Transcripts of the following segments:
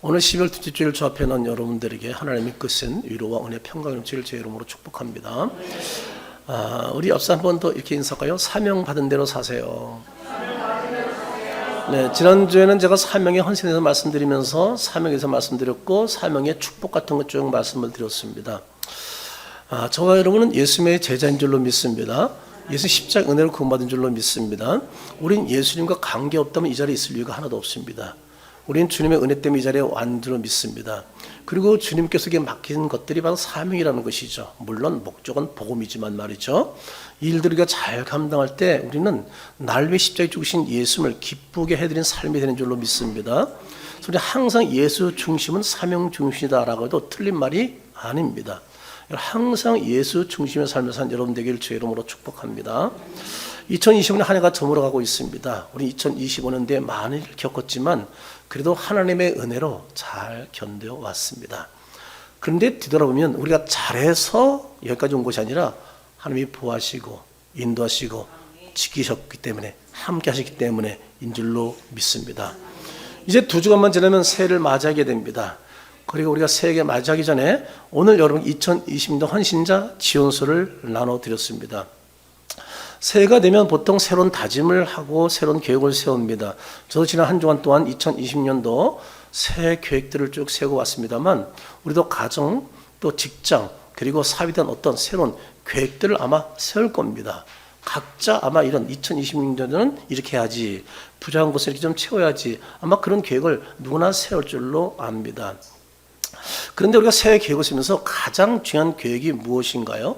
오늘 12월 둘째 주일 주 앞에 난 여러분들에게 하나님의 끝은 위로와 은혜, 평강이 넘치기를 제 이름으로 축복합니다. 우리 옆서 한 번 더 이렇게 인사할까요? 사명 받은 대로 사세요. 네, 지난주에는 제가 사명의 헌신에 대해서 말씀드리면서 사명에서 말씀드렸고 사명의 축복 같은 것 쭉 말씀을 드렸습니다. 저와 여러분은 예수님의 제자인 줄로 믿습니다. 예수 십자가 은혜로 구원받은 줄로 믿습니다. 우린 예수님과 관계없다면 이 자리에 있을 이유가 하나도 없습니다. 우리는 주님의 은혜 때문에 이 자리에 완 줄로 믿습니다. 그리고 주님께서 맡긴 것들이 바로 사명이라는 것이죠. 물론 목적은 복음이지만 말이죠. 이 일들을 우리가 잘 감당할 때 우리는 날 위해 십자가에 죽으신 예수님을 기쁘게 해드린 삶이 되는 줄로 믿습니다. 그래서 우리 항상 예수 중심은 사명 중심이다라고 해도 틀린 말이 아닙니다. 항상 예수 중심의 삶을 산 여러분 되기를 주의 이름으로 축복합니다. 2025년 한 해가 저물어가고 있습니다. 우리 2025년도에 많은 일을 겪었지만 그래도 하나님의 은혜로 잘 견뎌왔습니다. 그런데 뒤돌아보면 우리가 잘해서 여기까지 온 것이 아니라 하나님이 보호하시고 인도하시고 지키셨기 때문에 함께 하셨기 때문에 인 줄로 믿습니다. 이제 2주간만 지나면 새해를 맞이하게 됩니다. 그리고 우리가 새해 맞이하기 전에 오늘 여러분 2020년도 헌신자 지원서를 나눠드렸습니다. 새해가 되면 보통 새로운 다짐을 하고 새로운 계획을 세웁니다. 저도 지난 한 주간 동안 2020년도 새해 계획들을 쭉 세우고 왔습니다만 우리도 가정 또 직장 그리고 사업에 대한 어떤 새로운 계획들을 아마 세울 겁니다. 각자 아마 이런 2020년도는 이렇게 해야지 부족한 것을 이렇게 좀 채워야지 아마 그런 계획을 누구나 세울 줄로 압니다. 그런데 우리가 새해 계획을 세우면서 가장 중요한 계획이 무엇인가요?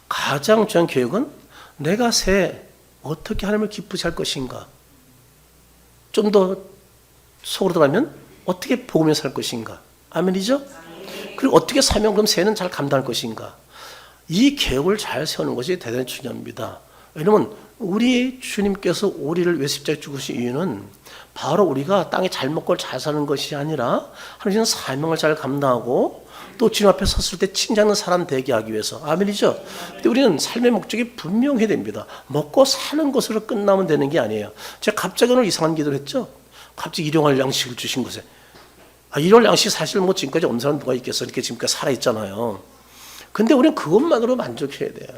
가장 중요한 계획은 내가 새해 어떻게 하나님을 기쁘게 할 것인가? 좀 더 속으로 들어가면 어떻게 복음에 살 것인가? 아멘이죠? 그리고 어떻게 사명 그럼 새해는 잘 감당할 것인가? 이 계획을 잘 세우는 것이 대단히 중요합니다. 왜냐하면 우리 주님께서 우리를 왜 십자가에 죽으신 이유는 바로 우리가 땅에 잘 먹고 잘 사는 것이 아니라 하나님은 사명을 잘 감당하고 또 주님 앞에 섰을 때 칭찬하는 사람 되게 하기 위해서. 아멘이죠? 근데 우리는 삶의 목적이 분명해야 됩니다. 먹고 사는 것으로 끝나면 되는 게 아니에요. 제가 갑자기 오늘 이상한 기도를 했죠. 갑자기 일용할 양식을 주신 것에. 일용할 양식 사실 뭐 지금까지 없는 사람 누가 있겠어. 이렇게 지금까지 살아있잖아요. 근데 우리는 그것만으로 만족해야 돼요.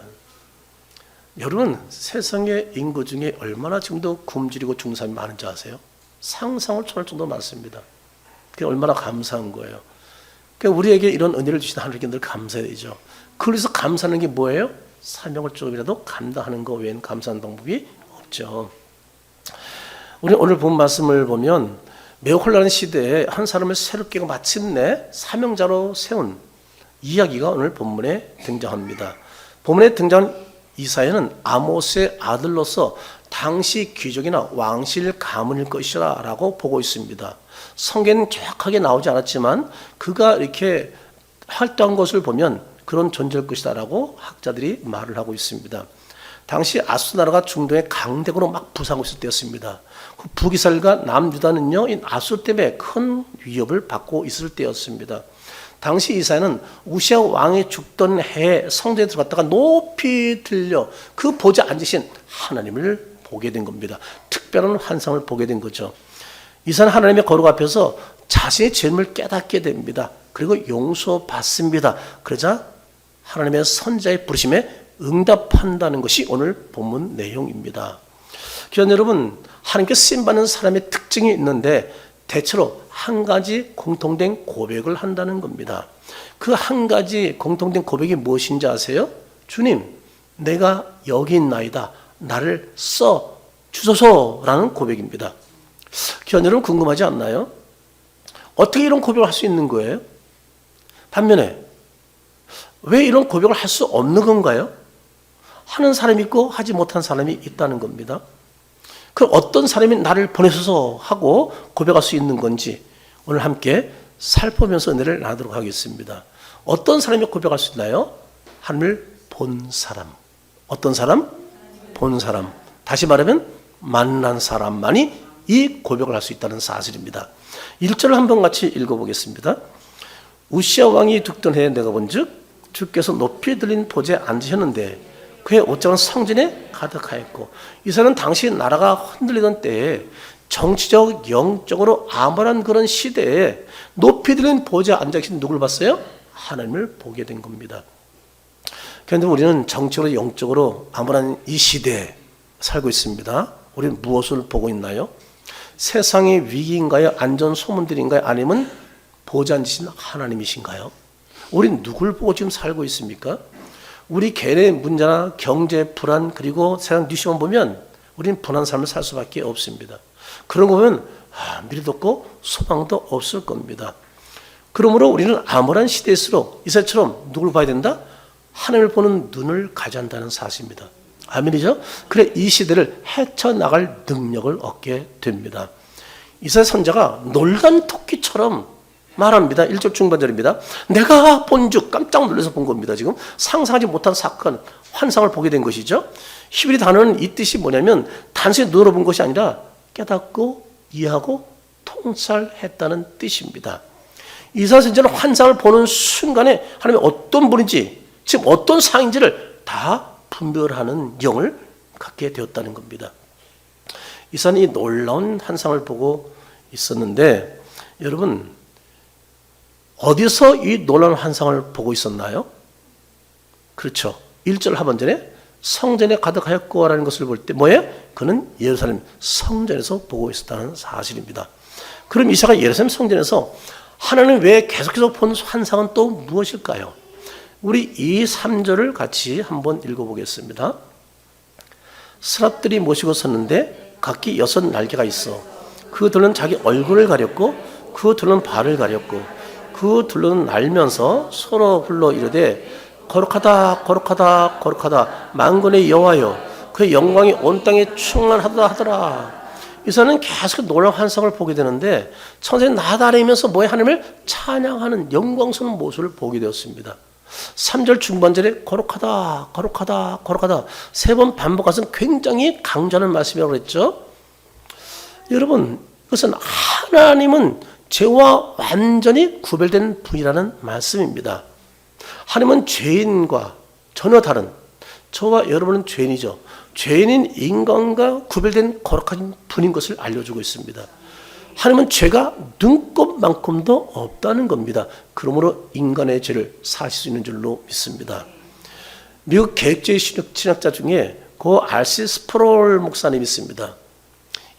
여러분 세상의 인구 중에 얼마나 지금도 굶주리고 중산이 많은지 아세요? 상상을 초월 정도로 많습니다. 그게 얼마나 감사한 거예요. 그러니까 우리에게 이런 은혜를 주신 하나님께 늘 감사해야죠. 그래서 감사하는 게 뭐예요? 사명을 조금이라도 감당하는 거 외에는 감사하는 방법이 없죠. 우리 오늘 본 말씀을 보면 매우 혼란한 시대에 한 사람을 새롭게 마침내 사명자로 세운 이야기가 오늘 본문에 등장합니다. 본문에 등장한 이사야는 아모스의 아들로서 당시 귀족이나 왕실 가문일 것이라 라고 보고 있습니다. 성경에는 정확하게 나오지 않았지만 그가 이렇게 활동한 것을 보면 그런 존재일 것이다 라고 학자들이 말을 하고 있습니다. 당시 아수나라가 중동의 강대국으로 막 부상하고 있을 때였습니다. 북이스라엘과 남유다는요 이 아수 때문에 큰 위협을 받고 있을 때였습니다. 당시 이사야는 우시아 왕이 죽던 해에 성전에 들어갔다가 높이 들려 그 보좌에 앉으신 하나님을 보게 된 겁니다. 특별한 환상을 보게 된 거죠. 이사야는 하나님의 거룩 앞에서 자신의 죄를 깨닫게 됩니다. 그리고 용서받습니다. 그러자 하나님의 선자의 부르심에 응답한다는 것이 오늘 본문 내용입니다. 기원 여러분, 하나님께 쓰임받는 사람의 특징이 있는데 대체로 한 가지 공통된 고백을 한다는 겁니다. 그 한 가지 공통된 고백이 무엇인지 아세요? 주님, 내가 여기 있나이다. 나를 써 주소서라는 고백입니다. 기원 여러분 궁금하지 않나요? 어떻게 이런 고백을 할 수 있는 거예요? 반면에 왜 이런 고백을 할 수 없는 건가요? 하는 사람이 있고 하지 못한 사람이 있다는 겁니다. 그럼 어떤 사람이 나를 보내셔서 하고 고백할 수 있는 건지 오늘 함께 살펴보면서 은혜를 나누도록 하겠습니다. 어떤 사람이 고백할 수 있나요? 하나님을 본 사람. 어떤 사람? 본 사람. 다시 말하면 만난 사람만이 이 고백을 할 수 있다는 사실입니다. 1절을 한번 같이 읽어보겠습니다. 우시아 왕이 죽던 해에 내가 본즉 주께서 높이 들린 보좌에 앉으셨는데 그의 옷장은 성전에 가득하였고 이사는 당시 나라가 흔들리던 때에 정치적, 영적으로 암울한 그런 시대에 높이 들린 보좌에 앉아 계신 누굴 봤어요? 하나님을 보게 된 겁니다. 그런데 우리는 정치적으로, 영적으로 암울한 이 시대에 살고 있습니다. 우리는 무엇을 보고 있나요? 세상의 위기인가요? 안전 소문들인가요? 아니면 보좌에 앉으신 하나님이신가요? 우리는 누굴 보고 지금 살고 있습니까? 우리 개인의 문제나 경제 불안 그리고 세상 뉴스만 보면 우리는 불안한 삶을 살 수밖에 없습니다. 그런 거 보면 미래도 없고 소망도 없을 겁니다. 그러므로 우리는 암울한 시대일수록 이사야처럼 누굴 봐야 된다? 하나님을 보는 눈을 가져야 한다는 사실입니다. 아멘이죠? 그래 이 시대를 헤쳐나갈 능력을 얻게 됩니다. 이사야 선지자가 놀란 토끼처럼 말합니다. 1절 중반절입니다. 내가 본즉 깜짝 놀라서 본 겁니다. 지금 상상하지 못한 사건, 환상을 보게 된 것이죠. 히브리 단어는 이 뜻이 뭐냐면 단순히 눈으로 본 것이 아니라 깨닫고 이해하고 통찰했다는 뜻입니다. 이사야 선지자는 환상을 보는 순간에 하나님이 어떤 분인지 지금 어떤 상인지를 다 분별하는 영을 갖게 되었다는 겁니다. 이사야는 이 놀라운 환상을 보고 있었는데 여러분 어디서 이 놀라운 환상을 보고 있었나요? 그렇죠. 1절 하반절에 성전에 가득하였고라는 것을 볼 때 뭐예요? 그는 예루살렘 성전에서 보고 있었다는 사실입니다. 그럼 이사야가 예루살렘 성전에서 하나님 외에 계속해서 본 환상은 또 무엇일까요? 우리 이 3절을 같이 한번 읽어보겠습니다. 스랍들이 모시고 섰는데 각기 6 날개가 있어 그 둘은 자기 얼굴을 가렸고 그 둘은 발을 가렸고 그 둘은 날면서 서로 불러 이르되 거룩하다 거룩하다 거룩하다 만군의 여호와여 그의 영광이 온 땅에 충만하다 하더라. 이사야는 계속 놀라운 환상을 보게 되는데 천사들이 나다리면서 뭐에 하나님을 찬양하는 영광스러운 모습을 보게 되었습니다. 3절 중반절에 거룩하다 거룩하다 거룩하다 3번 반복해서 굉장히 강조하는 말씀이라고 그랬죠. 여러분 그것은 하나님은 죄와 완전히 구별된 분이라는 말씀입니다. 하나님은 죄인과 전혀 다른 저와 여러분은 죄인이죠. 죄인인 인간과 구별된 거룩한 분인 것을 알려주고 있습니다. 하나님은 죄가 눈곱만큼도 없다는 겁니다. 그러므로 인간의 죄를 사실 수 있는 줄로 믿습니다. 미국 개혁주의 신학자 중에 고 R.C. 스프롤 목사님이 있습니다.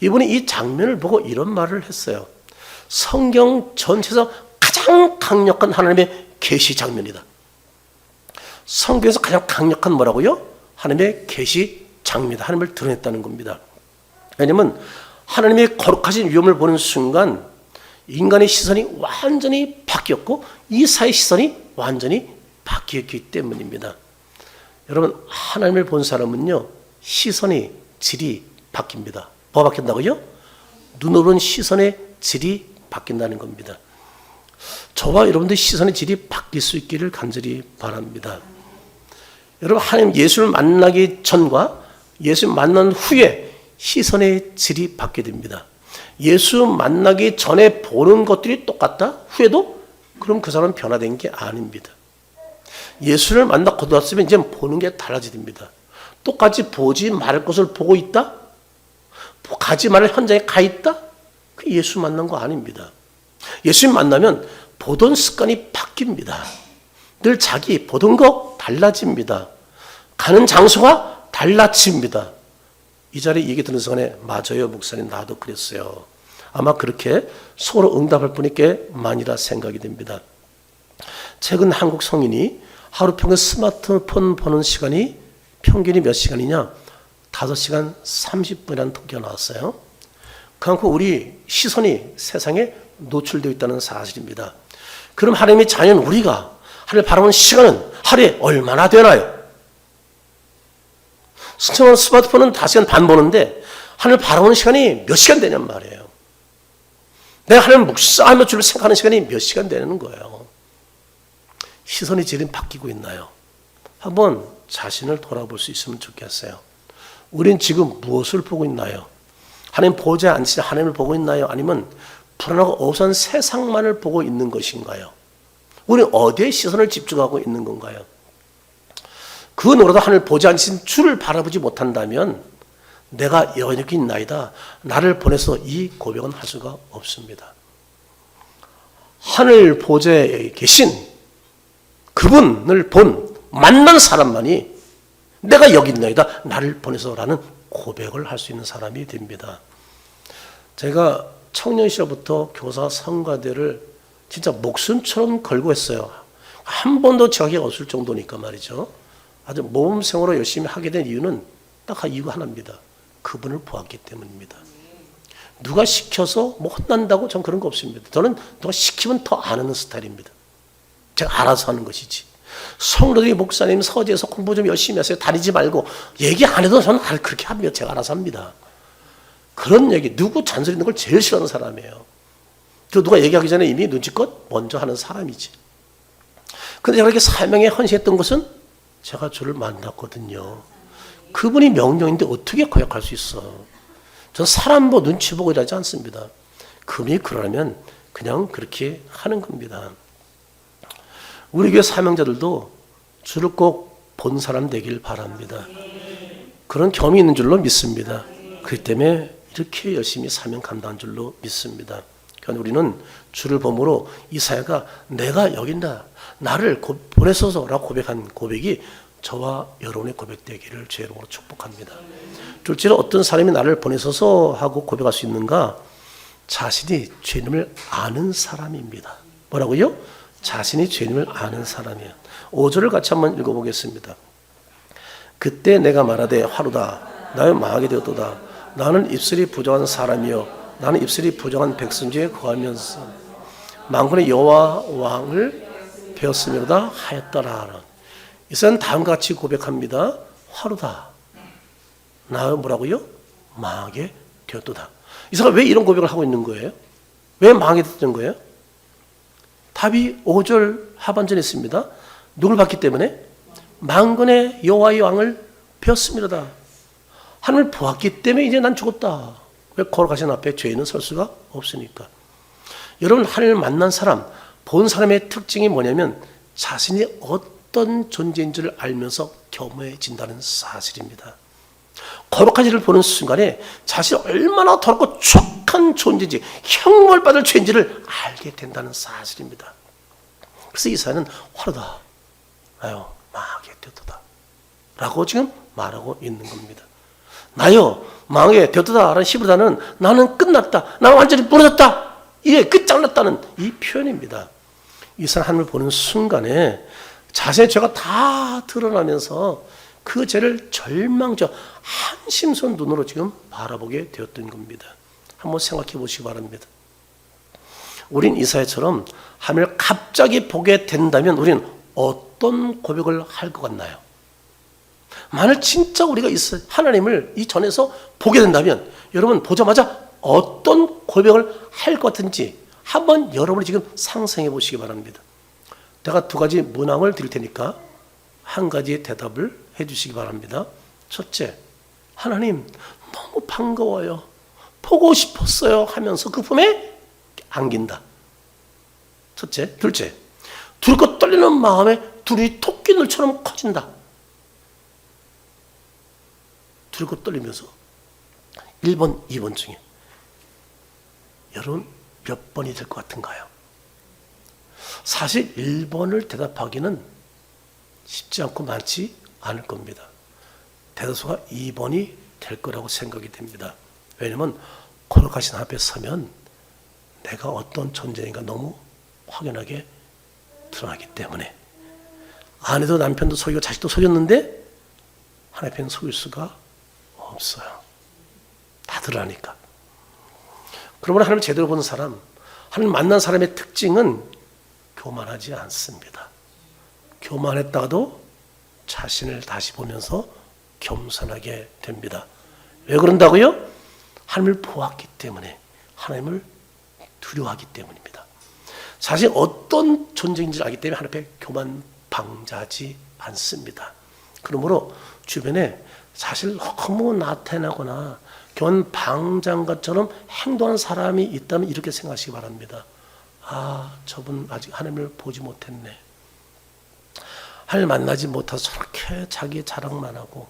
이분이 이 장면을 보고 이런 말을 했어요. 성경 전체에서 가장 강력한 하나님의 계시 장면이다. 성경에서 가장 강력한 뭐라고요? 하나님의 계시 장면이다. 하나님을 드러냈다는 겁니다. 왜냐하면 하나님의 거룩하신 위엄을 보는 순간 인간의 시선이 완전히 바뀌었고 이사의 시선이 완전히 바뀌었기 때문입니다. 여러분 하나님을 본 사람은요 시선의 질이 바뀝니다. 뭐가 바뀐다고요? 눈으로 본 시선의 질이 바뀐다는 겁니다. 저와 여러분들 시선의 질이 바뀔 수 있기를 간절히 바랍니다. 여러분 하나님 예수를 만나기 전과 예수 만난 후에 시선의 질이 바뀌게 됩니다. 예수 만나기 전에 보는 것들이 똑같다? 후에도? 그럼 그 사람은 변화된 게 아닙니다. 예수를 만나 거듭났으면 이제 보는 게 달라집니다. 똑같이 보지 말을 것을 보고 있다? 가지 말을 현장에 가 있다? 그 예수 만난 거 아닙니다. 예수 만나면 보던 습관이 바뀝니다. 늘 자기 보던 거 달라집니다. 가는 장소가 달라집니다. 이 자리에 얘기 듣는 순간에 맞아요 목사님 나도 그랬어요. 아마 그렇게 서로 응답할 분이 꽤 많이라 생각이 됩니다. 최근 한국 성인이 하루 평균 스마트폰 보는 시간이 평균이 몇 시간이냐? 5시간 30분이라는 통계가 나왔어요. 그만큼 우리 시선이 세상에 노출되어 있다는 사실입니다. 그럼 하나님의 자녀는 우리가 하나님을 바라보는 시간은 하루에 얼마나 되나요? 승천한 스마트폰은 5시간 반 보는데 하나님을 바라보는 시간이 몇 시간 되냔 말이에요. 내가 하나님을 묵상하며 주를 생각하는 시간이 몇 시간 되는 거예요. 시선의 질이 바뀌고 있나요? 한번 자신을 돌아볼 수 있으면 좋겠어요. 우린 지금 무엇을 보고 있나요? 하나님 보좌에 앉으신 하나님을 보고 있나요? 아니면 불안하고 어수선한 세상만을 보고 있는 것인가요? 우리는 어디에 시선을 집중하고 있는 건가요? 그 노래도 하늘 보좌에 앉으신 주를 바라보지 못한다면 내가 여기 있나이다. 나를 보내서 이 고백은 할 수가 없습니다. 하늘 보좌에 계신 그분을 만난 사람만이 내가 여기 있나이다. 나를 보내서라는 고백을 할 수 있는 사람이 됩니다. 제가 청년 시절부터 교사 성가대를 진짜 목숨처럼 걸고 했어요. 한 번도 자격이 없을 정도니까 말이죠. 아주 모범생으로 열심히 하게 된 이유는 딱 이유가 하나입니다. 그분을 보았기 때문입니다. 누가 시켜서 뭐 혼난다고 전 그런 거 없습니다. 저는 누가 시키면 더 안 하는 스타일입니다. 제가 알아서 하는 것이지. 성도들이 목사님 서재에서 공부 좀 열심히 하세요. 다니지 말고 얘기 안 해도 저는 그렇게 합니다. 제가 알아서 합니다. 그런 얘기, 누구 잔소리 있는 걸 제일 싫어하는 사람이에요. 그 누가 얘기하기 전에 이미 눈치껏 먼저 하는 사람이지. 근데 제가 이렇게 사명에 헌신했던 것은 제가 주를 만났거든요. 그분이 명령인데 어떻게 고약할 수 있어? 전 사람 눈치 보고 일하지 않습니다. 그분이 그러면 그냥 그렇게 하는 겁니다. 우리 교회 사명자들도 주를 꼭 본 사람 되길 바랍니다. 그런 경험이 있는 줄로 믿습니다. 그렇기 때문에 이렇게 열심히 사명 감당한 줄로 믿습니다. 그러니까 우리는 주를 보므로 이 사회가 내가 여기 있다. 나를 보내소서라고 고백한 고백이 저와 여러분의 고백되기를 주의 이름으로 축복합니다. 둘째로 어떤 사람이 나를 보내소서 하고 고백할 수 있는가? 자신이 죄인임을 아는 사람입니다. 뭐라고요? 자신이 죄인임을 아는 사람이에요. 5절을 같이 한번 읽어보겠습니다. 그때 내가 말하되 화루다 나의 망하게 되었도다. 나는 입술이 부정한 사람이요 나는 입술이 부정한 백성 중에 거하면서 만군의 여호와 왕을 배웠으며다 하였더라. 이사야는 다음과 같이 고백합니다. 화루다 나의 뭐라고요? 망하게 되었도다. 이사야가 왜 이런 고백을 하고 있는 거예요? 왜 망하게 됐던 거예요? 답이 5절 하반전에 있습니다. 누굴 봤기 때문에? 만군의 여호와의 왕을 배웠습니다. 하나님을 보았기 때문에 이제 난 죽었다. 왜 걸어가신 앞에 죄인은 설 수가 없으니까. 여러분 하나님을 만난 사람, 본 사람의 특징이 뭐냐면 자신이 어떤 존재인지를 알면서 겸허해진다는 사실입니다. 거룩한 일을 보는 순간에 자신이 얼마나 더럽고 촉한 존재인지 형벌 받을 죄인지를 알게 된다는 사실입니다. 그래서 이사야는 화루다 나요 망하게 되었도다 라고 지금 말하고 있는 겁니다. 나요 망하게 되었도다 라는 히브리어는 나는 끝났다, 나는 완전히 무너졌다, 이게 끝장났다는 이 표현입니다. 이사야 하나님을 보는 순간에 자신의 죄가 다 드러나면서 그 죄를 절망적 한심스러운 눈으로 지금 바라보게 되었던 겁니다. 한번 생각해 보시기 바랍니다. 우린 이사야처럼 하나님을 갑자기 보게 된다면 우리는 어떤 고백을 할 것 같나요? 만일 진짜 우리가 하나님을 이 전에서 보게 된다면 여러분 보자마자 어떤 고백을 할 것 같은지 한번 여러분이 지금 상상해 보시기 바랍니다. 제가 두 가지 문항을 드릴 테니까 한 가지의 대답을 해 주시기 바랍니다. 첫째, 하나님 너무 반가워요. 보고 싶었어요 하면서 그 품에 안긴다. 첫째. 둘째, 두렵고 떨리는 마음에 둘이 토끼들처럼 커진다. 두렵고 떨리면서 1번, 2번 중에 여러분 몇 번이 될 것 같은가요? 사실 1번을 대답하기는 쉽지 않고 많지 않을 겁니다. 대다수가 2번이 될 거라고 생각이 됩니다. 왜냐하면 거룩하신 앞에 서면 내가 어떤 존재인가 너무 확연하게 드러나기 때문에. 아내도 남편도 속이고 자식도 속였는데 하나님 앞에는 속일 수가 없어요. 다 드러나니까. 그러면 하나님을 제대로 보는 사람, 하나님 만난 사람의 특징은 교만하지 않습니다. 교만했다가도 자신을 다시 보면서 겸손하게 됩니다. 왜 그런다고요? 하나님을 보았기 때문에, 하나님을 두려워하기 때문입니다. 자신이 어떤 존재인지를 알기 때문에 하나님 앞에 교만 방자하지 않습니다. 그러므로 주변에 사실 너무 나태하거나 교만 방자한 것처럼 행동하는 사람이 있다면 이렇게 생각하시기 바랍니다. 아, 저분 아직 하나님을 보지 못했네. 하나님을 만나지 못해서 저렇게 자기 자랑만 하고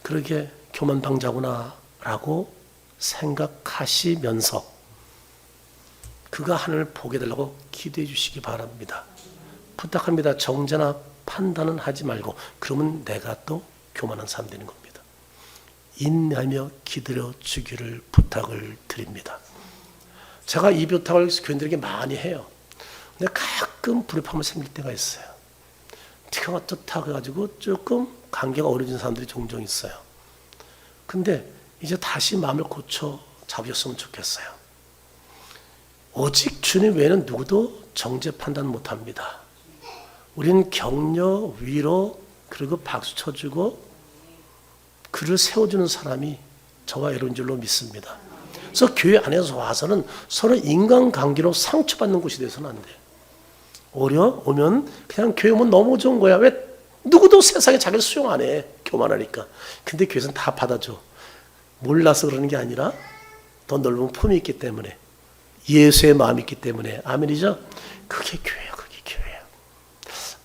그렇게 교만방자구나 라고 생각하시면서 그가 하늘을 보게 되려고 기도해 주시기 바랍니다. 부탁합니다. 정죄나 판단은 하지 말고, 그러면 내가 또 교만한 사람 되는 겁니다. 인내하며 기다려 주기를 부탁을 드립니다. 제가 이 부탁을 교인들에게 많이 해요. 근데 가끔 불협화음이 생길 때가 있어요. 티가 어떻다 해가지고 조금 관계가 어려진 사람들이 종종 있어요. 근데 이제 다시 마음을 고쳐 잡으셨으면 좋겠어요. 오직 주님 외에는 누구도 정죄 판단 못합니다. 우리는 격려, 위로, 그리고 박수 쳐주고 그를 세워주는 사람이 저와 여러분 줄로 믿습니다. 그래서 교회 안에서 와서는 서로 인간관계로 상처받는 곳이 돼서는 안 돼요. 오히려 오면 그냥 교회 오면 너무 좋은 거야. 왜? 누구도 세상에 자기를 수용 안 해. 교만하니까. 근데 교회에서는 다 받아줘. 몰라서 그러는 게 아니라 더 넓은 품이 있기 때문에, 예수의 마음이 있기 때문에. 아멘이죠? 그게 교회야. 그게 교회야.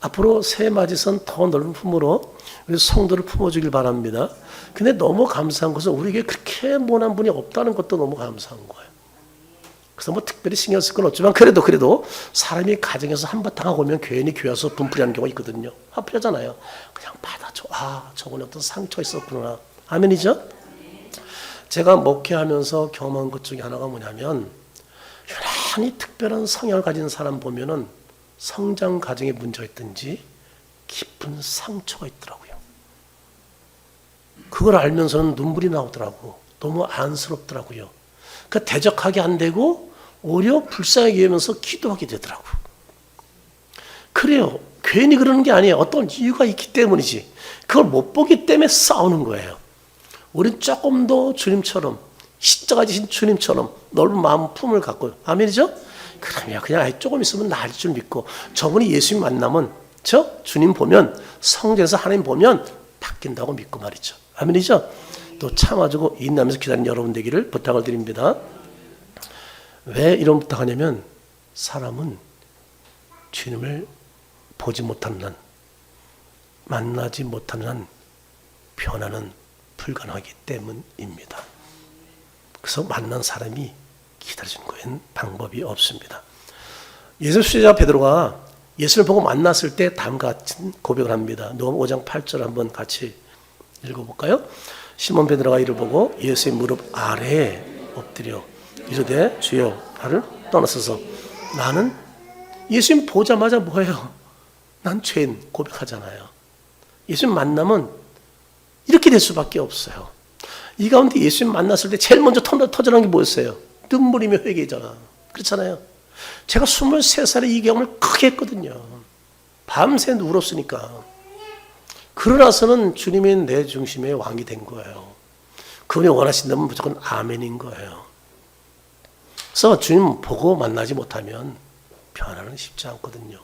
앞으로 새 맞이선 더 넓은 품으로 우리 성도를 품어주길 바랍니다. 근데 너무 감사한 것은 우리에게 그렇게 모난 분이 없다는 것도 너무 감사한 거예요. 그래서 뭐 특별히 신경 쓸 건 없지만 그래도 사람이 가정에서 한바탕 하고 오면 괜히 교회 와서 분풀이하는 경우가 있거든요. 화풀이하잖아요. 그냥 받아줘. 아, 저번에 어떤 상처가 있었구나. 아멘이죠? 제가 목회하면서 경험한 것 중에 하나가 뭐냐면, 유난히 특별한 성향을 가진 사람 보면은 성장 과정에 문제가 있든지 깊은 상처가 있더라고요. 그걸 알면서는 눈물이 나오더라고. 너무 안쓰럽더라고요. 그러니까 대적하게 안 되고 오히려 불쌍하게 여기면서 기도하게 되더라고. 그래요. 괜히 그러는 게 아니에요. 어떤 이유가 있기 때문이지. 그걸 못 보기 때문에 싸우는 거예요. 우린 조금 더 주님처럼, 십자가 지신 주님처럼 넓은 마음 품을 갖고, 아멘이죠? 그러면 그냥 조금 있으면 나을 줄 믿고, 저분이 예수님 만나면 주님 보면, 성전에서 하나님 보면 바뀐다고 믿고 말이죠. 아멘이죠? 또 참아주고 인내하면서 기다리는 여러분 되기를 부탁을 드립니다. 왜 이런 부탁하냐면, 사람은 주님을 보지 못하는 한, 만나지 못하는 한 변화는 불가능하기 때문입니다. 그래서 만난 사람이 기다려주는 거에는 방법이 없습니다. 예수 수제자 베드로가 예수를 보고 만났을 때 다음과 같은 고백을 합니다. 누가복음 5장 8절 한번 같이 읽어볼까요? 시몬 베드로가 이를 보고 예수의 무릎 아래에 엎드려 이르되 주여 나를 떠나소서. 나는 예수님 보자마자 뭐예요? 난 죄인 고백하잖아요. 예수님 만나면 이렇게 될 수밖에 없어요. 이 가운데 예수님 만났을 때 제일 먼저 터져나온 게 뭐였어요? 눈물이며 회개잖아. 그렇잖아요. 제가 23살에 이 경험을 크게 했거든요. 밤새 울었으니까. 그러나서는 주님이 내 중심의 왕이 된 거예요. 그분이 원하신다면 무조건 아멘인 거예요. 그래서 주님 보고 만나지 못하면 변화는 쉽지 않거든요.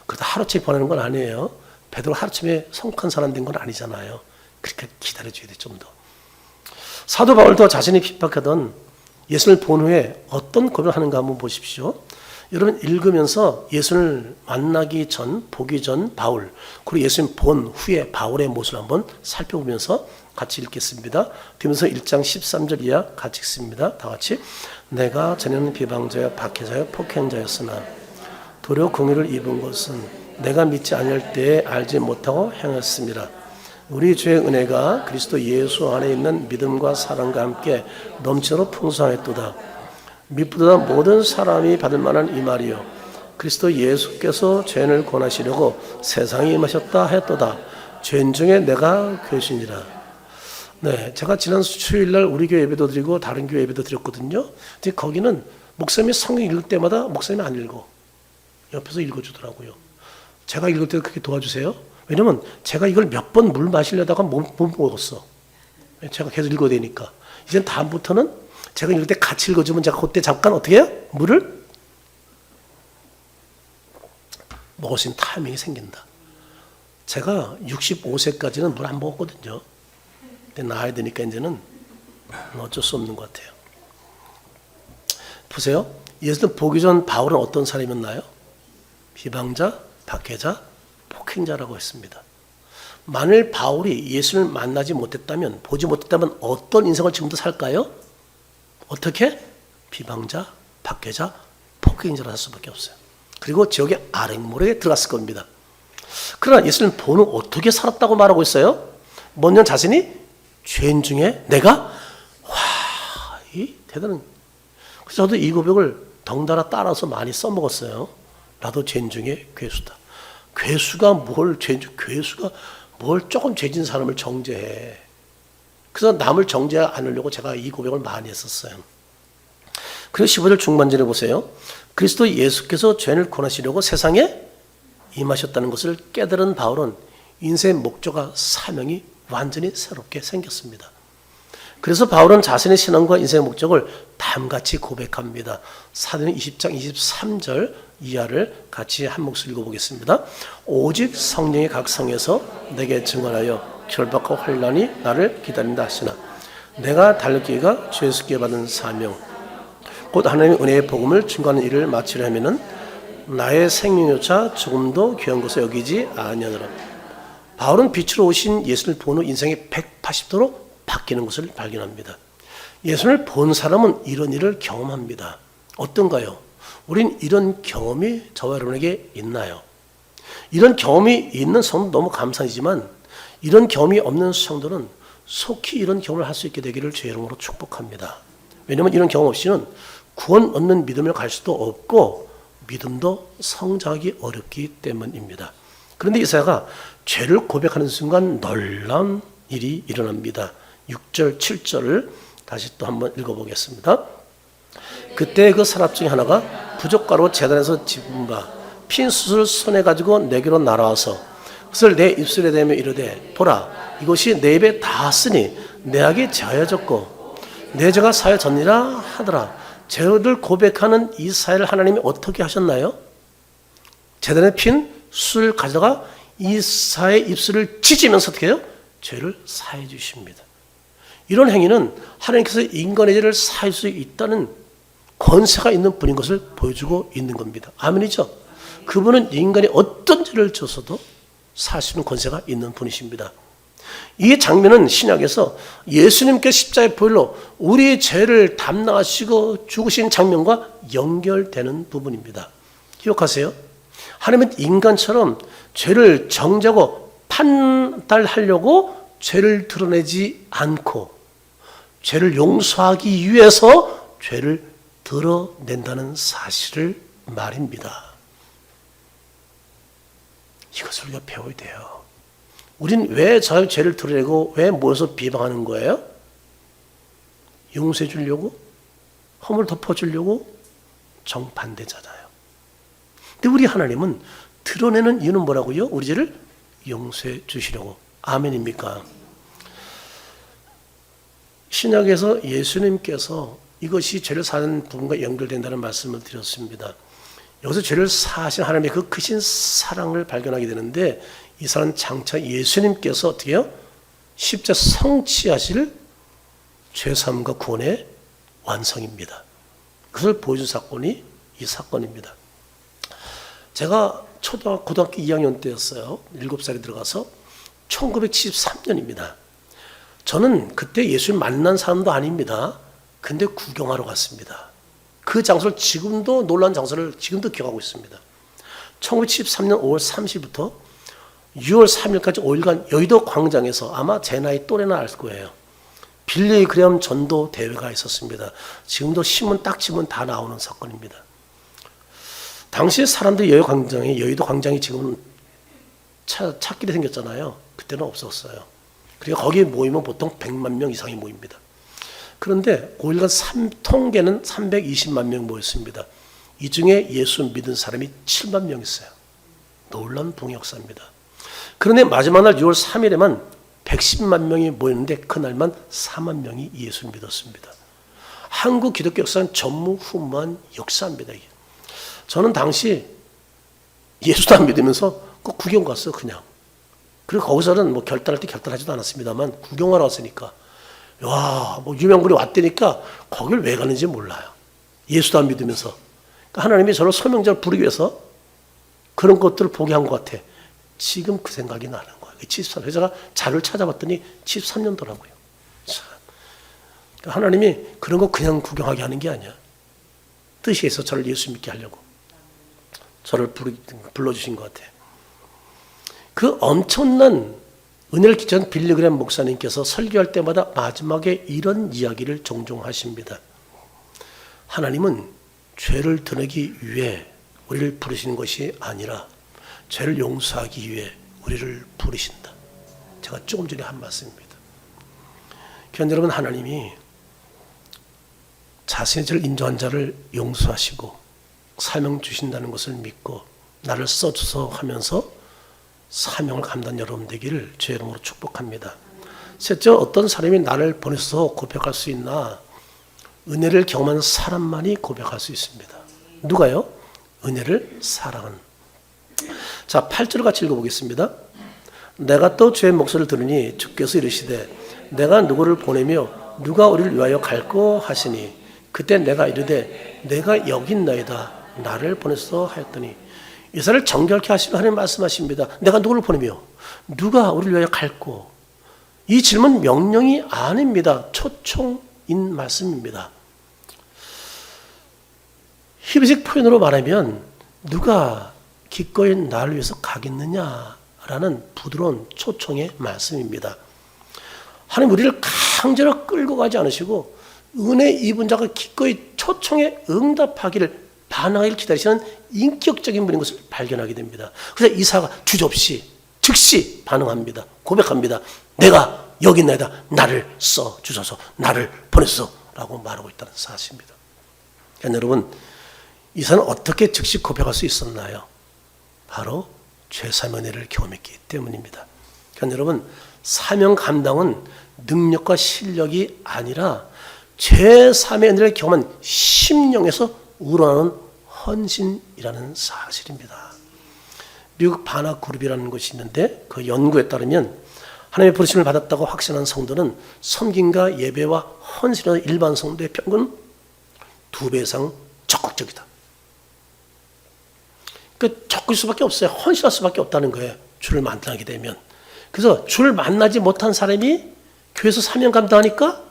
그래도 하루치에 보내는 건 아니에요. 베드로 하루치에 성숙한 사람 된 건 아니잖아요. 그러니까 기다려줘야 돼, 좀 더. 사도 바울도 자신이 핍박하던 예수를 본 후에 어떤 고백을 하는가 한번 보십시오. 여러분 읽으면서 예수를 만나기 전, 보기 전 바울, 그리고 예수님 본 후에 바울의 모습을 한번 살펴보면서 같이 읽겠습니다. 뒤면서 1장 13절 이하 같이 읽습니다. 다 같이. 내가 전에는 비방자여 박해자여 폭행자였으나 도리어 공의를 입은 것은 내가 믿지 아니할 때에 알지 못하고 행했습니다. 우리 주의 은혜가 그리스도 예수 안에 있는 믿음과 사랑과 함께 넘치도록 풍성했도다. 미쁘다 모든 사람이 받을 만한 이 말이요 그리스도 예수께서 죄인을 권하시려고 세상에 임하셨다 했도다. 죄인 중에 내가 교신이라. 네, 제가 지난 수요일날 우리 교회 예배도 드리고 다른 교회 예배도 드렸거든요. 근데 거기는 목사님이 성경 읽을 때마다 목사님이 안 읽어. 옆에서 읽어주더라고요. 제가 읽을 때도 그렇게 도와주세요. 왜냐면 제가 이걸 몇 번 물 마시려다가 못 먹었어. 제가 계속 읽어야 되니까. 이제 다음부터는 제가 읽을 때 같이 읽어주면 제가 그때 잠깐 어떻게 해요? 물을 먹을 수 있는 타이밍이 생긴다. 제가 65세까지는 물 안 먹었거든요. 근데 나아야 되니까 이제는 어쩔 수 없는 것 같아요. 보세요. 예수는 보기 전 바울은 어떤 사람이었나요? 비방자, 박해자, 폭행자라고 했습니다. 만일 바울이 예수를 만나지 못했다면, 보지 못했다면 어떤 인생을 지금도 살까요? 어떻게? 비방자, 박해자, 폭행자로 살 수밖에 없어요. 그리고 지옥의 아랭모래에 들어갔을 겁니다. 그러나 예수는 보는 어떻게 살았다고 말하고 있어요? 먼저 자신이 죄인 중에 내가 이 대단한. 그래서 저도 이 고백을 덩달아 따라서 많이 써먹었어요. 나도 죄인 중에 괴수다. 괴수가 뭘 조금 죄진 사람을 정죄해. 그래서 남을 정죄하지 않으려고 제가 이 고백을 많이 했었어요. 그리고 15절 중반절에 보세요. 그리스도 예수께서 죄인을 구원하시려고 세상에 임하셨다는 것을 깨달은 바울은 인생의 목적과 사명이 완전히 새롭게 생겼습니다. 그래서 바울은 자신의 신앙과 인생의 목적을 다음같이 고백합니다. 사도행 20장 23절 이하를 같이 한 목소리 읽어보겠습니다. 오직 성령이 각 성에서 내게 증언하여 결박과 환난이 나를 기다린다 하시나 내가 달렸기가 주 예수께 받은 사명 곧 하나님의 은혜의 복음을 증거하는 일을 마치려 하면은 나의 생명조차 조금도 귀한 것을 여기지 아니하노라. 바울은 빛으로 오신 예수를 본 후 인생이 180도로 바뀌는 것을 발견합니다. 예수를 본 사람은 이런 일을 경험합니다. 어떤가요? 우린 이런 경험이 저와 여러분에게 있나요? 이런 경험이 있는 성도는 너무 감사하지만 이런 경험이 없는 성도는 속히 이런 경험을 할 수 있게 되기를 주의 이름으로 축복합니다. 왜냐하면 이런 경험 없이는 구원 얻는 믿음을 갈 수도 없고 믿음도 성장하기 어렵기 때문입니다. 그런데 이사야가 죄를 고백하는 순간 놀라운 일이 일어납니다. 6절, 7절을 다시 또 한번 읽어보겠습니다. 그때 그 사람 중에 하나가 부젓가로 제단에서 집은 바 핀 숯을 손에 가지고 내게로 날아와서 그것을 내 입술에 대며 이르되 보라 이것이 내 입에 닿았으니 내 악이 제하여졌고 내 죄가 사하여졌니라 하더라. 죄를 고백하는 이사야를 하나님이 어떻게 하셨나요? 제단에 핀 숯을 가져다가 이사야의 입술을 찢으면서 어떻게 해요? 죄를 사해 주십니다. 이런 행위는 하나님께서 인간의 죄를 사할 수 있다는 권세가 있는 분인 것을 보여주고 있는 겁니다. 아멘이죠? 그분은 인간이 어떤 죄를 졌어도 살 수 있는 권세가 있는 분이십니다. 이 장면은 신약에서 예수님께 십자가의 보혈로 우리의 죄를 담당하시고 죽으신 장면과 연결되는 부분입니다. 기억하세요? 하나님은 인간처럼 죄를 정죄하고 판단하려고 죄를 드러내지 않고 죄를 용서하기 위해서 죄를 드러낸다는 사실을 말입니다. 이것을 우리가 배워야 돼요. 우린 왜 자기 죄를 드러내고 왜 모여서 비방하는 거예요? 용서해 주려고? 허물 덮어주려고? 정반대잖아요. 근데 우리 하나님은 드러내는 이유는 뭐라고요? 우리 죄를 용서해 주시려고. 아멘입니까? 신약에서 예수님께서 이것이 죄를 사는 부분과 연결된다는 말씀을 드렸습니다. 여기서 죄를 사하신 하나님의 그 크신 사랑을 발견하게 되는데 이 사람은 장차 예수님께서 어떻게 해요? 십자가 성취하실 죄사함과 구원의 완성입니다. 그것을 보여준 사건이 이 사건입니다. 제가 고등학교 2학년 때였어요. 7살에 들어가서 1973년입니다. 저는 그때 예수를 만난 사람도 아닙니다. 근데 구경하러 갔습니다. 그 장소를 지금도 놀라운 장소를 지금도 기억하고 있습니다. 1973년 5월 30일부터 6월 3일까지 5일간 여의도 광장에서 아마 제 나이 또래나 알 거예요. 빌리 그레엄 전도 대회가 있었습니다. 지금도 신문 딱 치면 다 나오는 사건입니다. 당시 사람들이 여의도 광장이 지금은 찾길이 생겼잖아요. 그때는 없었어요. 그리고 거기에 모이면 보통 100만 명 이상이 모입니다. 그런데 5일간 통계는 320만 명 모였습니다. 이 중에 예수 믿은 사람이 7만 명 있어요. 놀라운 동역사입니다. 그런데 마지막 날 6월 3일에만 110만 명이 모였는데 그날만 4만 명이 예수 믿었습니다. 한국 기독교 역사는 전무후무한 역사입니다. 저는 당시 예수도 안 믿으면서 그 구경 갔어요. 그냥. 그리고 거기서는 뭐 결단할 때 결단하지도 않았습니다만 구경하러 왔으니까 와, 뭐 유명 분이 왔다니까 거길 왜 가는지 몰라요. 예수도 안 믿으면서. 그러니까 하나님이 저를 소명자를 부르기 위해서 그런 것들을 보게 한 것 같아. 지금 그 생각이 나는 거예요. 73. 제가 자료를 찾아봤더니 73년도라고요. 하나님이 그런 거 그냥 구경하게 하는 게 아니야. 뜻이 있어 저를 예수 믿게 하려고. 저를 불러주신 것 같아요. 그 엄청난 은혜를 끼친 빌리그램 목사님께서 설교할 때마다 마지막에 이런 이야기를 종종 하십니다. 하나님은 죄를 드러내기 위해 우리를 부르시는 것이 아니라 죄를 용서하기 위해 우리를 부르신다. 제가 조금 전에 한 말씀입니다. 그러니까 여러분, 하나님이 자신의 죄를 인정한 자를 용서하시고 사명 주신다는 것을 믿고 나를 써주소 하면서 사명을 감당한 여러분 되기를 주의 이름으로 축복합니다. 셋째, 어떤 사람이 나를 보내서 고백할 수 있나? 은혜를 경험한 사람만이 고백할 수 있습니다. 누가요? 은혜를 사랑한. 자, 8절을 같이 읽어보겠습니다. 내가 또 주의 목소리를 들으니 주께서 이르시되 내가 누구를 보내며 누가 우리를 위하여 갈꼬 하시니 그때 내가 이르되 내가 여기 있나이다 나를 보내서 하였더니 이사를 정결케 하시며 하나님 말씀하십니다. 내가 누구를 보내며 누가 우리를 위하여 갈꼬. 이 질문 명령이 아닙니다. 초청인 말씀입니다. 히브리식 표현으로 말하면 누가 기꺼이 나를 위해서 가겠느냐라는 부드러운 초청의 말씀입니다. 하나님 우리를 강제로 끌고 가지 않으시고 은혜 입은 자가 기꺼이 초청에 응답하기를 반응하기를 기다리시는 인격적인 분인 것을 발견하게 됩니다. 그래서 이사가 주저없이 즉시 반응합니다. 고백합니다. 내가 여기 있나이다. 나를 써 주소서. 나를 보내소서 라고 말하고 있다는 사실입니다. 그러니까 여러분, 이사는 어떻게 즉시 고백할 수 있었나요? 바로 죄사함의 은혜를 경험했기 때문입니다. 그러니까 여러분, 사명 감당은 능력과 실력이 아니라 죄사함의 은혜를 경험한 심령에서 우러나오는 헌신이라는 사실입니다. 미국 바나 그룹이라는 것이 있는데 그 연구에 따르면 하나님의 부르심을 받았다고 확신한 성도는 섬김과 예배와 헌신의 일반 성도의 평균 2배 이상 적극적이다. 그 적극일 수밖에 없어요. 헌신할 수밖에 없다는 거예요. 주를 만나게 되면. 그래서 주를 만나지 못한 사람이 교회에서 사명 감당하니까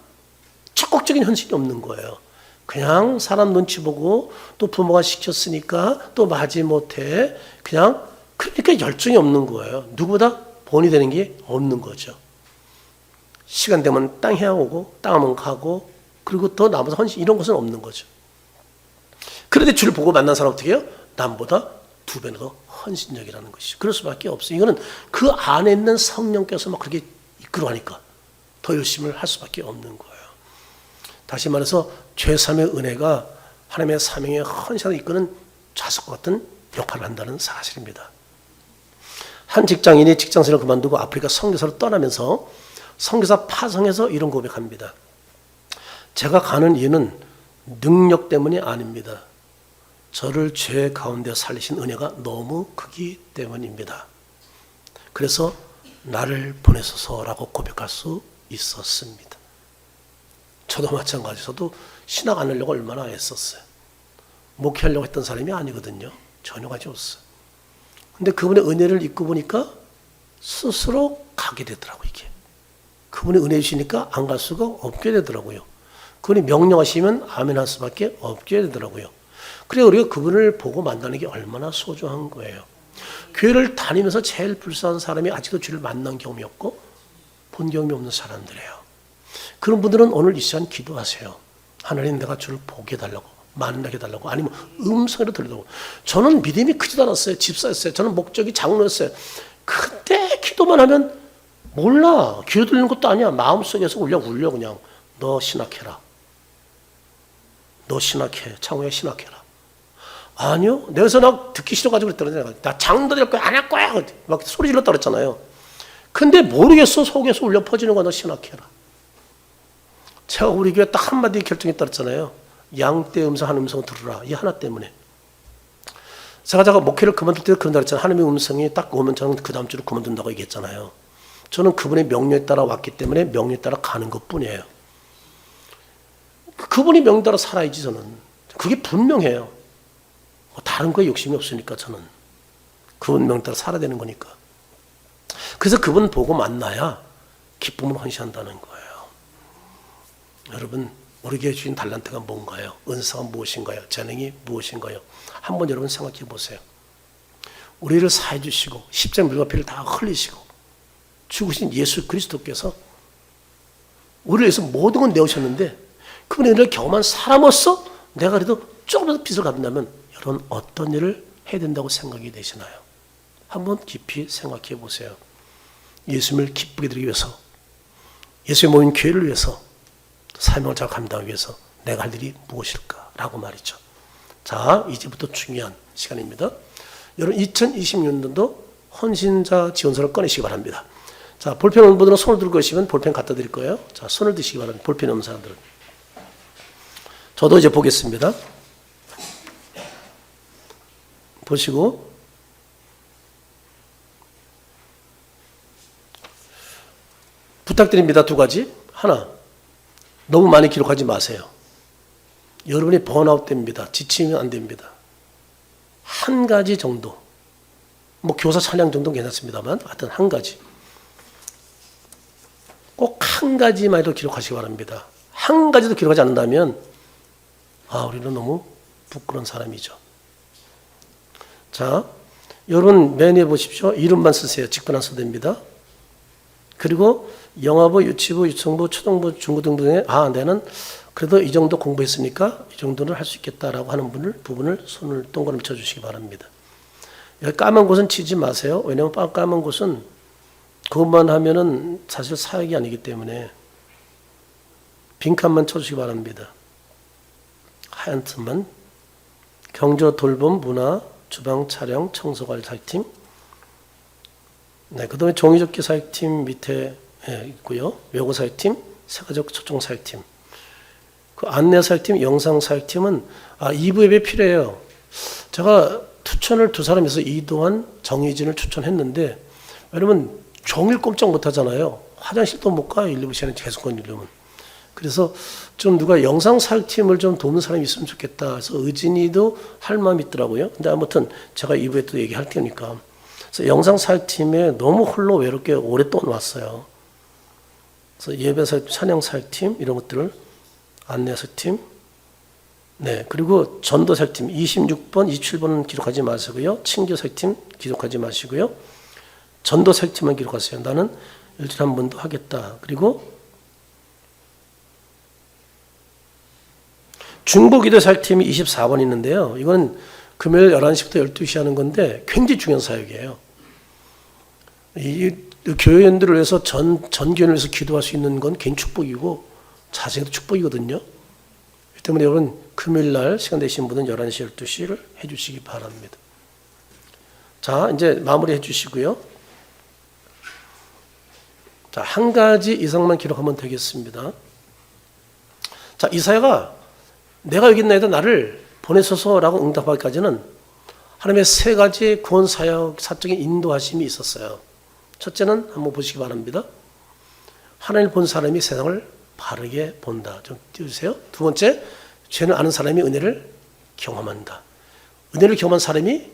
적극적인 헌신이 없는 거예요. 그냥 사람 눈치 보고 또 부모가 시켰으니까 또 마지 못해. 그냥 그러니까 열정이 없는 거예요. 누구보다 본이 되는 게 없는 거죠. 시간 되면 땅 해오고 땅 하면 가고 그리고 더 남아서 헌신 이런 것은 없는 거죠. 그런데 주를 보고 만난 사람 어떻게 해요? 남보다 2배나 더 헌신적이라는 것이죠. 그럴 수밖에 없어요. 이거는 그 안에 있는 성령께서 막 그렇게 이끌어가니까 더 열심히 할 수밖에 없는 거예요. 다시 말해서 죄사함의 은혜가 하나님의 사명에 헌신을 이끄는 자석과 같은 역할을 한다는 사실입니다. 한 직장인이 직장생활을 그만두고 아프리카 선교사로 떠나면서 선교사 파송에서 이런 고백합니다. 제가 가는 이유는 능력 때문이 아닙니다. 저를 죄 가운데 살리신 은혜가 너무 크기 때문입니다. 그래서 나를 보내소서라고 고백할 수 있었습니다. 저도 마찬가지. 저도 신학 안 하려고 얼마나 애썼어요. 목회하려고 했던 사람이 아니거든요. 전혀 가지 없어요. 근데 그분의 은혜를 잊고 보니까 스스로 가게 되더라고요. 이게. 그분의 은혜 주시니까 안 갈 수가 없게 되더라고요. 그분이 명령하시면 아멘 할 수밖에 없게 되더라고요. 그래 우리가 그분을 보고 만나는 게 얼마나 소중한 거예요. 교회를 다니면서 제일 불쌍한 사람이 아직도 주를 만난 경험이 없고 본 경험이 없는 사람들이에요. 그런 분들은 오늘 이 시간 기도하세요. 하나님 내가 주를 보게 해달라고 만나게 해달라고 아니면 음성으로 들려고. 저는 믿음이 크지도 않았어요. 집사였어요. 저는 목적이 장로였어요. 그때 기도만 하면 몰라. 귀로 들리는 것도 아니야. 마음속에서 울려 그냥. 너 신학해라. 너 신학해. 창호야 신학해라. 아니요. 내가서 나 듣기 싫어가지고 그랬더니 나 장도 될 거야. 안 할 거야. 막 소리 질렀다 그랬잖아요. 근데 모르겠어. 속에서 울려 퍼지는 거야. 너 신학해라. 제가 우리 교회 딱 한마디 결정했다 그랬잖아요. 양떼 음성 한 음성을 들으라. 이 하나 때문에. 제가 목회를 그만둘 때 그런다 그랬잖아요. 하나님의 음성이 딱 오면 저는 그 다음 주로 그만둔다고 얘기했잖아요. 저는 그분의 명령에 따라 왔기 때문에 명령에 따라 가는 것뿐이에요. 그분이 명령 따라 살아야지 저는. 그게 분명해요. 다른 거에 욕심이 없으니까 저는. 그분 명령 따라 살아야 되는 거니까. 그래서 그분 보고 만나야 기쁨을 헌신한다는 거예요. 여러분, 우리에게 주신 달란트가 뭔가요? 은사가 무엇인가요? 재능이 무엇인가요? 한번 여러분 생각해 보세요. 우리를 사해 주시고 십자가 물과 피를 다 흘리시고 죽으신 예수 그리스도께서 우리를 위해서 모든 걸 내오셨는데 그분의 은혜를 경험한 사람으로서 내가 그래도 조금이라도 빚을 갚는다면 여러분 어떤 일을 해야 된다고 생각이 되시나요? 한번 깊이 생각해 보세요. 예수님을 기쁘게 드리기 위해서, 예수의 모인 교회를 위해서, 사명을 잘 감당하기 위해서 내가 할 일이 무엇일까라고 말이죠. 자, 이제부터 중요한 시간입니다. 여러분 2026년도 헌신자 지원서를 꺼내시기 바랍니다. 자, 볼펜 없는 분들은 손을 들고 계시면 볼펜 갖다 드릴 거예요. 자, 손을 드시기 바랍니다. 볼펜 없는 사람들은. 저도 이제 보겠습니다. 보시고 부탁드립니다. 두 가지. 하나, 너무 많이 기록하지 마세요. 여러분이 번아웃 됩니다. 지치면 안 됩니다. 한 가지 정도, 뭐 교사 찬양 정도는 괜찮습니다만 하여튼 한 가지, 꼭 한 가지만 해도 기록하시기 바랍니다. 한 가지도 기록하지 않는다면 우리는 너무 부끄러운 사람이죠. 자, 여러분 메뉴에 보십시오. 이름만 쓰세요. 직분 안 써도 됩니다. 그리고 영화부, 유치부, 유청부, 초등부, 중고등부 등에 나는 그래도 이 정도 공부했으니까 이 정도는 할 수 있겠다라고 하는 부분을 손을 동그라미 쳐주시기 바랍니다. 여기 까만 곳은 치지 마세요. 왜냐하면 까만 곳은 그것만 하면은 사실 사역이 아니기 때문에 빈칸만 쳐주시기 바랍니다. 하얀 틈만. 경조, 돌봄, 문화, 주방, 촬영, 청소관리사역팀. 네, 그 다음에 종이접기 사역팀 밑에 있고요. 외고 사역팀, 세가족 초청 사역팀. 그 안내 사역팀, 영상 사역팀은 2부 예배 필요해요. 제가 투천을 두 사람에서 이도환, 정희진을 추천했는데 여러분 종일 꼼짝 못 하잖아요. 화장실도 못 가. 1, 2시간에 계속 건드리면. 그래서 좀 누가 영상 사역팀을 좀 도우는 사람이 있으면 좋겠다. 그래서 의진이도 할 마음이 있더라고요. 근데 아무튼 제가 2부에 또 얘기할 테니까. 그래서 영상 사역팀에 너무 홀로 외롭게 오랫동안 왔어요. 그래서 예배 사역, 찬양 사역팀 이런 것들을 안내 사역팀, 네, 그리고 전도 사역팀 26번, 27번은 기록하지 마시고요. 친교 사역팀 기록하지 마시고요. 전도 사역팀만 기록하세요. 나는 일주일에 한 번도 하겠다. 그리고 중보기도 사역팀이 24번 있는데요. 이건 금요일 11시부터 12시 하는 건데 굉장히 중요한 사역이에요. 이 교회원들을 위해서 전교회를 위해서 기도할 수 있는 건 개인 축복이고 자신도 축복이거든요. 그 때문에 여러분 금요일 날 시간 되신 분은 11시, 12시를 해주시기 바랍니다. 자, 이제 마무리 해주시고요. 자, 한 가지 이상만 기록하면 되겠습니다. 자, 이사야가 내가 여기 있나이다 나를 보내소서라고 응답하기까지는 하나님의 세 가지 구원 사역 사적인 인도하심이 있었어요. 첫째는 한번 보시기 바랍니다. 하나님을 본 사람이 세상을 바르게 본다. 좀 띄워주세요. 두 번째, 죄를 아는 사람이 은혜를 경험한다. 은혜를 경험한 사람이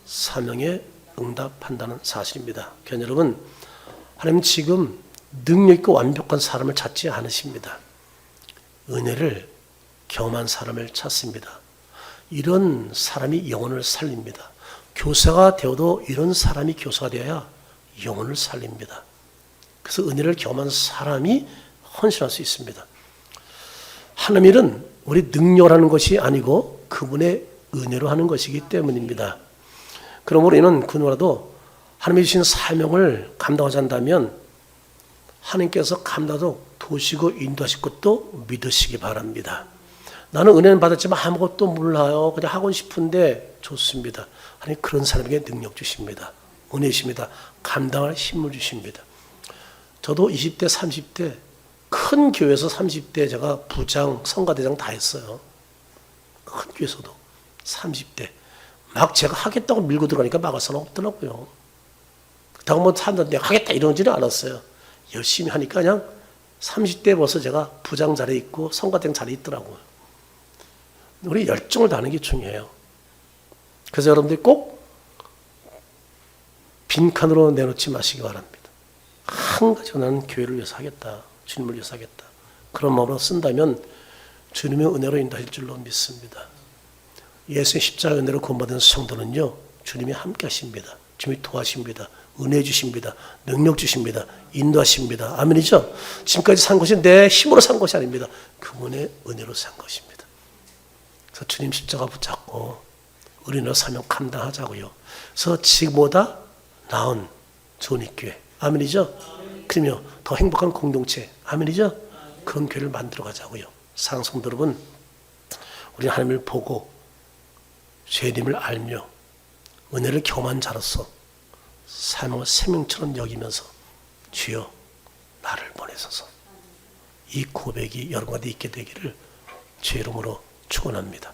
사명에 응답한다는 사실입니다. 교회 여러분, 하나님은 지금 능력 있고 완벽한 사람을 찾지 않으십니다. 은혜를 경험한 사람을 찾습니다. 이런 사람이 영혼을 살립니다. 교사가 되어도 이런 사람이 교사가 되어야 영혼을 살립니다. 그래서 은혜를 경험한 사람이 헌신할 수 있습니다. 하나님 일은 우리 능력으로 하는 것이 아니고 그분의 은혜로 하는 것이기 때문입니다. 그러므로 이는 그누라도 하나님이 주신 사명을 감당하지 않는다면 하나님께서 감당하도록 도시고 인도하실 것도 믿으시기 바랍니다. 나는 은혜는 받았지만 아무것도 몰라요. 그냥 하고 싶은데 좋습니다. 하나님 그런 사람에게 능력 주십니다. 은혜 주십니다. 감당할 힘을 주십니다. 저도 20대, 30대 큰 교회에서 30대 제가 부장, 성가대장 다 했어요. 큰 교회에서도 30대. 막 제가 하겠다고 밀고 들어가니까 막을 수는 없더라고요. 그렇다고 뭐 사람들한테 하겠다 이러지는 않았어요. 열심히 하니까 그냥 30대 벌써 제가 부장 자리에 있고 성가대장 자리에 있더라고요. 우리 열정을 다하는 게 중요해요. 그래서 여러분들이 꼭 빈칸으로 내놓지 마시기 바랍니다. 한 가지 나는 교회를 위해서 하겠다. 주님을 위해서 하겠다. 그런 마음으로 쓴다면 주님의 은혜로 인도할 줄로 믿습니다. 예수의 십자가 은혜로 구원받은 성도는요, 주님이 함께 하십니다. 주님이 도와십니다. 은혜 주십니다. 능력 주십니다. 인도하십니다. 아멘이죠? 지금까지 산 것이 내 힘으로 산 것이 아닙니다. 그분의 은혜로 산 것입니다. 그래서 주님 십자가 붙잡고 우리는 사명 감당하자고요. 그래서 지금보다 나은 좋은 교회. 아멘이죠? 그러며 더 행복한 공동체. 아멘이죠? 그런 교회를 만들어 가자고요. 사랑하는 성도 여러분, 우리 하나님을 보고 죄님을 알며 은혜를 경험한 자로서 삶을 생명처럼 여기면서 주여 나를 보내소서, 이 고백이 여러분 가운데 있게 되기를 주의 이름으로 축원합니다.